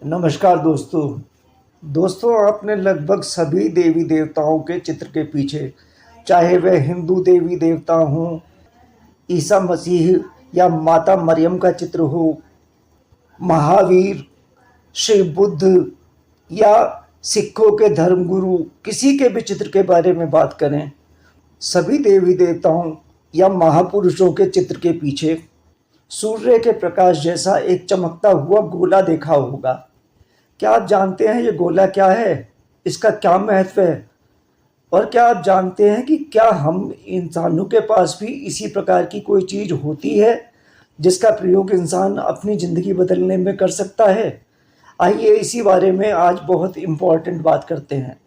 नमस्कार दोस्तों आपने लगभग सभी देवी देवताओं के चित्र के पीछे, चाहे वह हिंदू देवी देवता हों, ईसा मसीह या माता मरियम का चित्र हो, महावीर, श्री बुद्ध या सिखों के धर्मगुरु, किसी के भी चित्र के बारे में बात करें, सभी देवी देवताओं या महापुरुषों के चित्र के पीछे सूर्य के प्रकाश जैसा एक चमकता हुआ गोला देखा होगा। क्या आप जानते हैं ये गोला क्या है, इसका क्या महत्व है? और क्या आप जानते हैं कि क्या हम इंसानों के पास भी इसी प्रकार की कोई चीज़ होती है जिसका प्रयोग इंसान अपनी ज़िंदगी बदलने में कर सकता है? आइए इसी बारे में आज बहुत इम्पोर्टेंट बात करते हैं।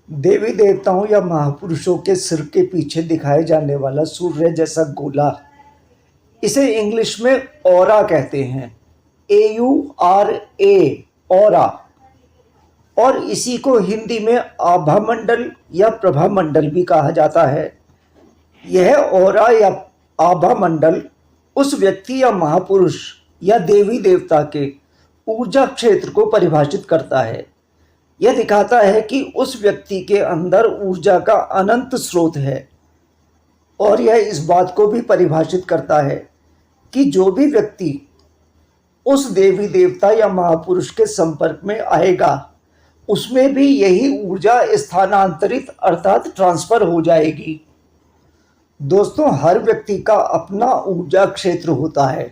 देवी देवताओं या महापुरुषों के सिर के पीछे दिखाए जाने वाला सूर्य जैसा गोला, इसे इंग्लिश में ऑरा कहते हैं, AURA, ऑरा। और इसी को हिंदी में आभामंडल या प्रभामंडल भी कहा जाता है। यह ऑरा या आभामंडल उस व्यक्ति या महापुरुष या देवी देवता के ऊर्जा क्षेत्र को परिभाषित करता है। यह दिखाता है कि उस व्यक्ति के अंदर ऊर्जा का अनंत स्रोत है, और यह इस बात को भी परिभाषित करता है कि जो भी व्यक्ति उस देवी देवता या महापुरुष के संपर्क में आएगा उसमें भी यही ऊर्जा स्थानांतरित अर्थात ट्रांसफर हो जाएगी। दोस्तों, हर व्यक्ति का अपना ऊर्जा क्षेत्र होता है।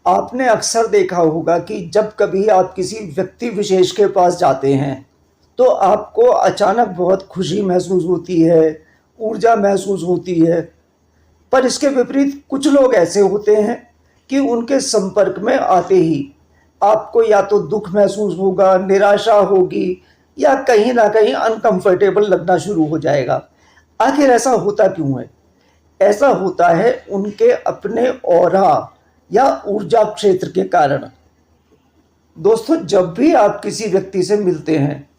आपने अक्सर देखा होगा कि जब कभी आप किसी व्यक्ति विशेष के पास जाते हैं तो आपको अचानक बहुत खुशी महसूस होती है, ऊर्जा महसूस होती है। पर इसके विपरीत कुछ लोग ऐसे होते हैं कि उनके संपर्क में आते ही आपको या तो दुख महसूस होगा, निराशा होगी, या कहीं ना कहीं अनकंफर्टेबल लगना शुरू हो जाएगा। आखिर ऐसा होता क्यों है? ऐसा होता है उनके अपने ऑरा या ऊर्जा क्षेत्र के कारण। दोस्तों, जब भी आप किसी व्यक्ति से मिलते हैं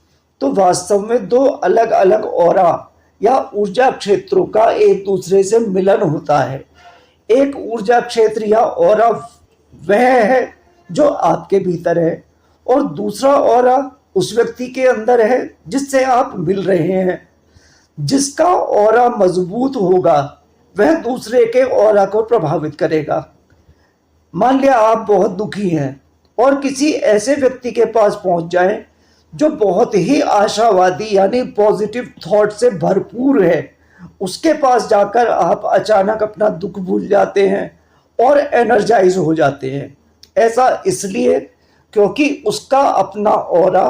तो वास्तव में दो अलग अलग ऑरा या ऊर्जा क्षेत्रों का एक दूसरे से मिलन होता है। एक ऊर्जा क्षेत्र या ऑरा वह है जो आपके भीतर है, और दूसरा ऑरा उस व्यक्ति के अंदर है जिससे आप मिल रहे हैं। जिसका ऑरा मजबूत होगा वह दूसरे के ऑरा को प्रभावित करेगा। मान लिया आप बहुत दुखी हैं और किसी ऐसे व्यक्ति के पास पहुंच जाएं जो बहुत ही आशावादी यानी पॉजिटिव थॉट से भरपूर है, उसके पास जाकर आप अचानक अपना दुख भूल जाते हैं और एनर्जाइज हो जाते हैं। ऐसा इसलिए क्योंकि उसका अपना ऑरा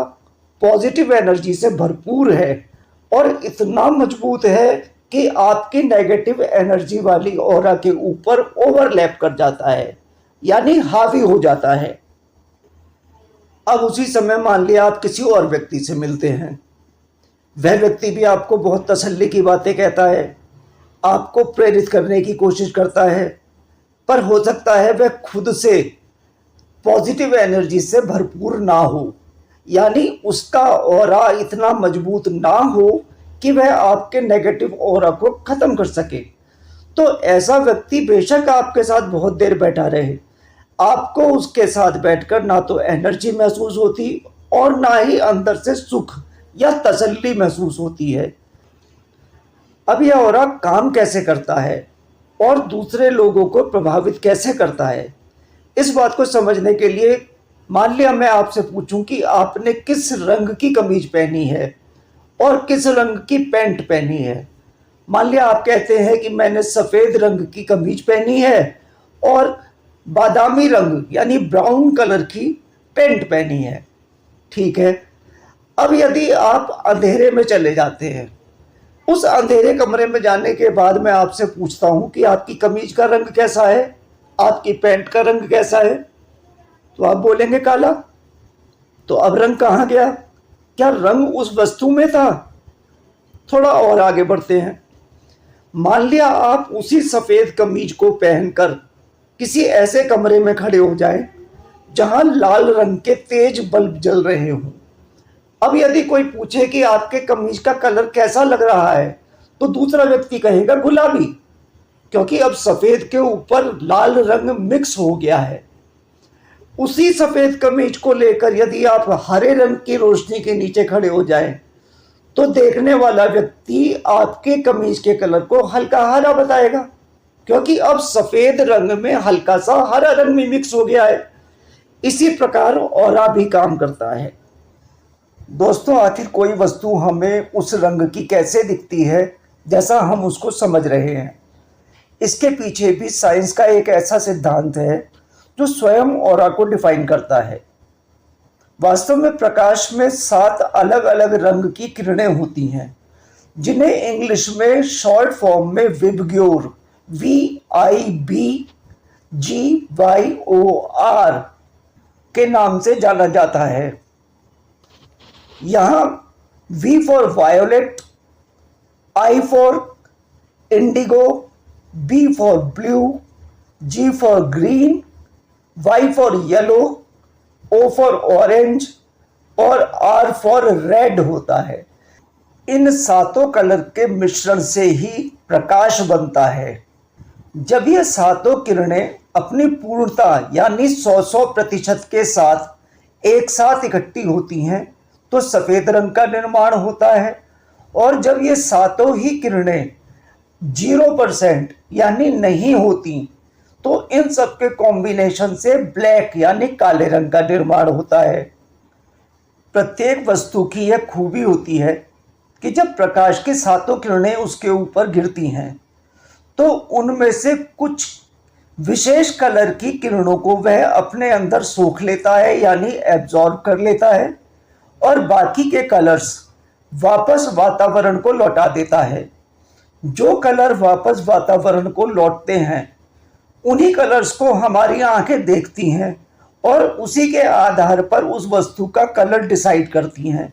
पॉजिटिव एनर्जी से भरपूर है और इतना मजबूत है कि आपकी नेगेटिव एनर्जी वाली ऑरा के ऊपर ओवरलैप कर जाता है, यानी हावी हो जाता है। अब उसी समय मान लिया आप किसी और व्यक्ति से मिलते हैं। वह व्यक्ति भी आपको बहुत तसल्ली की बातें कहता है, आपको प्रेरित करने की कोशिश करता है, पर हो सकता है वह खुद से पॉजिटिव एनर्जी से भरपूर ना हो, यानी उसका ऑरा इतना मजबूत ना हो कि वह आपके नेगेटिव ऑरा को ख़त्म कर सके। तो ऐसा व्यक्ति बेशक आपके साथ बहुत देर बैठा रहे, आपको उसके साथ बैठकर ना तो एनर्जी महसूस होती और ना ही अंदर से सुख या तसल्ली महसूस होती है। अब यह ऑरा काम कैसे करता है और दूसरे लोगों को प्रभावित कैसे करता है, इस बात को समझने के लिए मान लिया मैं आपसे पूछूं कि आपने किस रंग की कमीज पहनी है और किस रंग की पैंट पहनी है। मान लिया आप कहते हैं कि मैंने सफ़ेद रंग की कमीज पहनी है और बादामी रंग यानी ब्राउन कलर की पैंट पहनी है। ठीक है, अब यदि आप अंधेरे में चले जाते हैं, उस अंधेरे कमरे में जाने के बाद मैं आपसे पूछता हूं कि आपकी कमीज का रंग कैसा है, आपकी पैंट का रंग कैसा है, तो आप बोलेंगे काला। तो अब रंग कहाँ गया? क्या रंग उस वस्तु में था? थोड़ा और आगे बढ़ते हैं। मान लिया आप उसी सफ़ेद कमीज को पहनकर किसी ऐसे कमरे में खड़े हो जाएं जहां लाल रंग के तेज बल्ब जल रहे हों। अब यदि कोई पूछे कि आपके कमीज का कलर कैसा लग रहा है, तो दूसरा व्यक्ति कहेगा गुलाबी, क्योंकि अब सफ़ेद के ऊपर लाल रंग मिक्स हो गया है। उसी सफ़ेद कमीज को लेकर यदि आप हरे रंग की रोशनी के नीचे खड़े हो जाएं, तो देखने वाला व्यक्ति आपके कमीज के कलर को हल्का हरा बताएगा, क्योंकि अब सफ़ेद रंग में हल्का सा हरा रंग भी मिक्स हो गया है। इसी प्रकार ऑरा भी काम करता है। दोस्तों, आखिर कोई वस्तु हमें उस रंग की कैसे दिखती है जैसा हम उसको समझ रहे हैं, इसके पीछे भी साइंस का एक ऐसा सिद्धांत है जो स्वयं ऑरा को डिफाइन करता है। वास्तव में प्रकाश में 7 अलग अलग रंग की किरणें होती हैं, जिन्हें इंग्लिश में शॉर्ट फॉर्म में विबग्योर VIBGYOR के नाम से जाना जाता है। यहाँ V for violet, I for Indigo, B for blue, G for green, Y for yellow, O for orange और R फॉर रेड होता है। इन 7 कलर के मिश्रण से ही प्रकाश बनता है। जब ये 7 किरणें अपनी पूर्णता यानी 100% के साथ एक साथ इकट्ठी होती हैं तो सफ़ेद रंग का निर्माण होता है, और जब ये 7 ही किरणें 0% यानी नहीं होती तो इन सब के कॉम्बिनेशन से ब्लैक यानी काले रंग का निर्माण होता है। प्रत्येक वस्तु की यह खूबी होती है कि जब प्रकाश की 7 किरणें उसके ऊपर गिरती हैं तो उनमें से कुछ विशेष कलर की किरणों को वह अपने अंदर सोख लेता है यानी एब्जॉर्ब कर लेता है, और बाकी के कलर्स वापस वातावरण को लौटा देता है। जो कलर वापस वातावरण को लौटते हैं उन्हीं कलर्स को हमारी आंखें देखती हैं और उसी के आधार पर उस वस्तु का कलर डिसाइड करती हैं।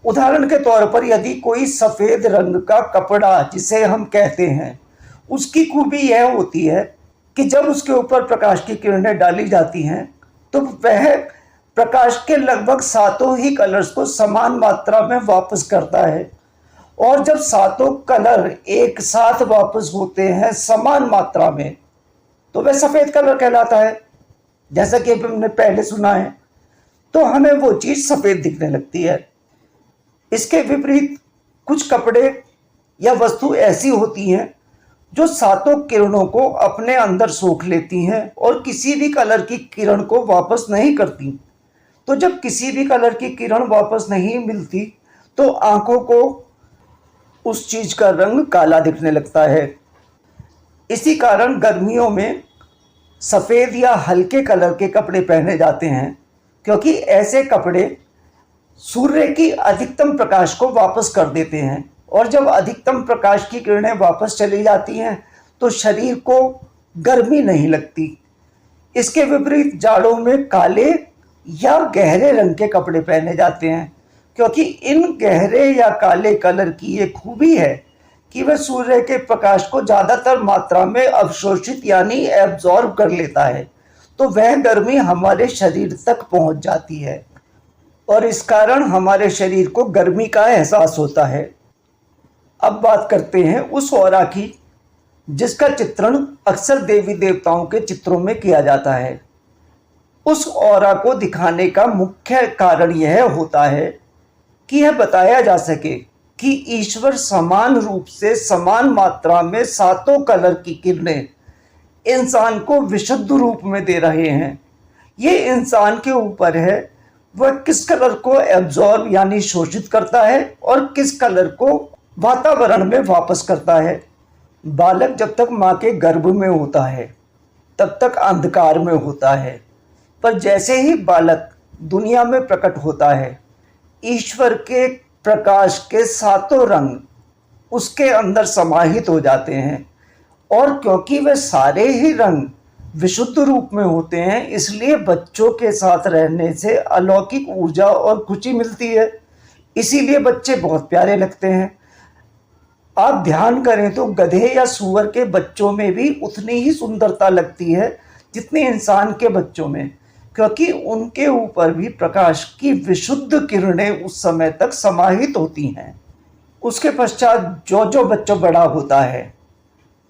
उदाहरण के तौर पर यदि कोई सफ़ेद रंग का कपड़ा जिसे हम कहते हैं, उसकी खूबी यह होती है कि जब उसके ऊपर प्रकाश की किरणें डाली जाती हैं तो वह प्रकाश के लगभग 7 ही कलर्स को समान मात्रा में वापस करता है, और जब 7 कलर एक साथ वापस होते हैं समान मात्रा में तो वह सफ़ेद कलर कहलाता है। जैसा कि हमने पहले सुना है, तो हमें वो चीज़ सफ़ेद दिखने लगती है। इसके विपरीत कुछ कपड़े या वस्तु ऐसी होती हैं जो 7 किरणों को अपने अंदर सोख लेती हैं और किसी भी कलर की किरण को वापस नहीं करती। तो जब किसी भी कलर की किरण वापस नहीं मिलती तो आंखों को उस चीज़ का रंग काला दिखने लगता है। इसी कारण गर्मियों में सफ़ेद या हल्के कलर के कपड़े पहने जाते हैं, क्योंकि ऐसे कपड़े सूर्य की अधिकतम प्रकाश को वापस कर देते हैं, और जब अधिकतम प्रकाश की किरणें वापस चली जाती हैं तो शरीर को गर्मी नहीं लगती। इसके विपरीत जाड़ों में काले या गहरे रंग के कपड़े पहने जाते हैं, क्योंकि इन गहरे या काले कलर की ये खूबी है कि वह सूर्य के प्रकाश को ज़्यादातर मात्रा में अवशोषित यानी एब्जॉर्ब कर लेता है, तो वह गर्मी हमारे शरीर तक पहुंच जाती है और इस कारण हमारे शरीर को गर्मी का एहसास होता है। अब बात करते हैं उस ऑरा की जिसका चित्रण अक्सर देवी देवताओं के चित्रों में किया जाता है। उस ऑरा को दिखाने का मुख्य कारण यह होता है कि यह बताया जा सके कि ईश्वर समान रूप से समान मात्रा में 7 कलर की किरणें इंसान को विशुद्ध रूप में दे रहे हैं। ये इंसान के ऊपर है वह किस कलर को एब्जॉर्ब यानी शोषित करता है और किस कलर को वातावरण में वापस करता है। बालक जब तक माँ के गर्भ में होता है तब तक अंधकार में होता है, पर जैसे ही बालक दुनिया में प्रकट होता है ईश्वर के प्रकाश के 7 रंग उसके अंदर समाहित हो जाते हैं, और क्योंकि वे सारे ही रंग विशुद्ध रूप में होते हैं इसलिए बच्चों के साथ रहने से अलौकिक ऊर्जा और खुशी मिलती है। इसीलिए बच्चे बहुत प्यारे लगते हैं। आप ध्यान करें तो गधे या सूअर के बच्चों में भी उतनी ही सुंदरता लगती है जितनी इंसान के बच्चों में, क्योंकि उनके ऊपर भी प्रकाश की विशुद्ध किरणें उस समय तक समाहित होती हैं। उसके पश्चात जो जो बच्चा बड़ा होता है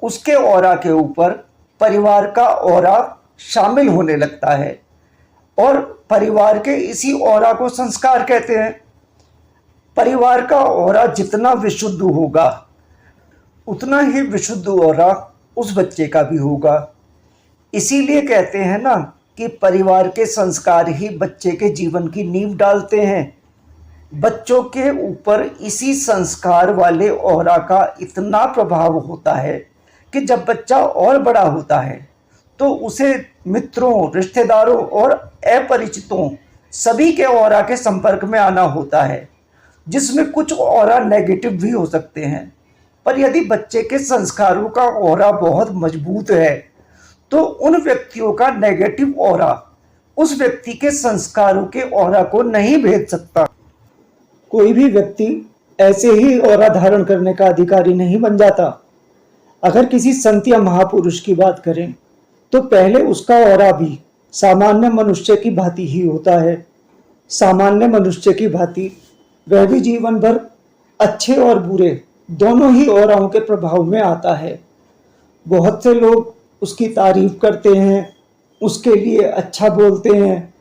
उसके ऑरा के ऊपर परिवार का ऑरा शामिल होने लगता है। और परिवार के इसी ऑरा को संस्कार कहते हैं। परिवार का ऑरा जितना विशुद्ध होगा उतना ही विशुद्ध ऑरा उस बच्चे का भी होगा। इसीलिए कहते हैं ना कि परिवार के संस्कार ही बच्चे के जीवन की नींव डालते हैं। बच्चों के ऊपर इसी संस्कार वाले ऑरा का इतना प्रभाव होता है कि जब बच्चा और बड़ा होता है तो उसे मित्रों, रिश्तेदारों और अपरिचितों सभी के ऑरा के संपर्क में आना होता है, जिसमें कुछ ऑरा नेगेटिव भी हो सकते हैं। पर यदि बच्चे के संस्कारों का ऑरा बहुत मजबूत है तो उन व्यक्तियों का नेगेटिव ऑरा उस व्यक्ति के संस्कारों के ऑरा को नहीं भेज सकता। कोई भी व्यक्ति ऐसे ही ऑरा धारण करने का अधिकारी नहीं बन जाता। अगर किसी संत या महापुरुष की बात करें तो पहले उसका ऑरा भी सामान्य मनुष्य की भांति ही होता है। सामान्य मनुष्य की भांति वह भी जीवन भर अच्छे और बुरे दोनों ही ऑराओं के प्रभाव में आता है। बहुत से लोग उसकी तारीफ करते हैं, उसके लिए अच्छा बोलते हैं,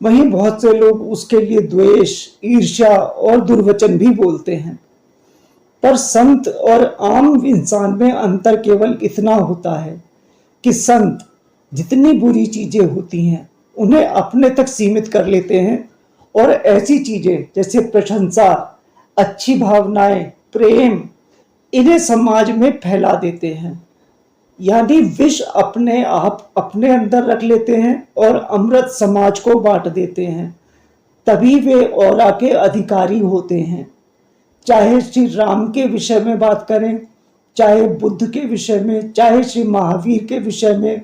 वहीं बहुत से लोग उसके लिए द्वेष, ईर्ष्या और दुर्वचन भी बोलते हैं। पर संत और आम इंसान में अंतर केवल इतना होता है कि संत जितनी बुरी चीजें होती हैं उन्हें अपने तक सीमित कर लेते हैं और ऐसी चीजें जैसे प्रशंसा, अच्छी भावनाएं, प्रेम, इन्हें समाज में फैला देते हैं। यानी विष अपने आप अपने अंदर रख लेते हैं और अमृत समाज को बांट देते हैं। तभी वे ऑरा के अधिकारी होते हैं। चाहे श्री राम के विषय में बात करें, चाहे बुद्ध के विषय में, चाहे श्री महावीर के विषय में,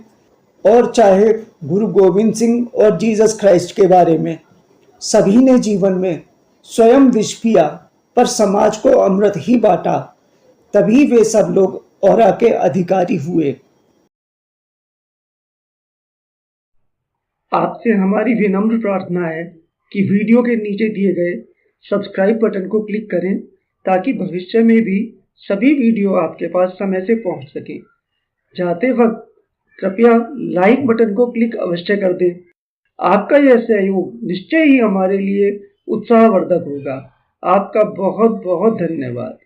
और चाहे गुरु गोविंद सिंह और जीसस क्राइस्ट के बारे में, सभी ने जीवन में स्वयं विष पिया पर समाज को अमृत ही बांटा। तभी वे सब लोग ऑरा के अधिकारी हुए। आपसे हमारी विनम्र प्रार्थना है कि वीडियो के नीचे दिए गए सब्सक्राइब बटन को क्लिक करें ताकि भविष्य में भी सभी वीडियो आपके पास समय से पहुंच सके। जाते वक्त कृपया लाइक बटन को क्लिक अवश्य कर दें। आपका यह सहयोग निश्चय ही हमारे लिए उत्साहवर्धक होगा। आपका बहुत बहुत धन्यवाद।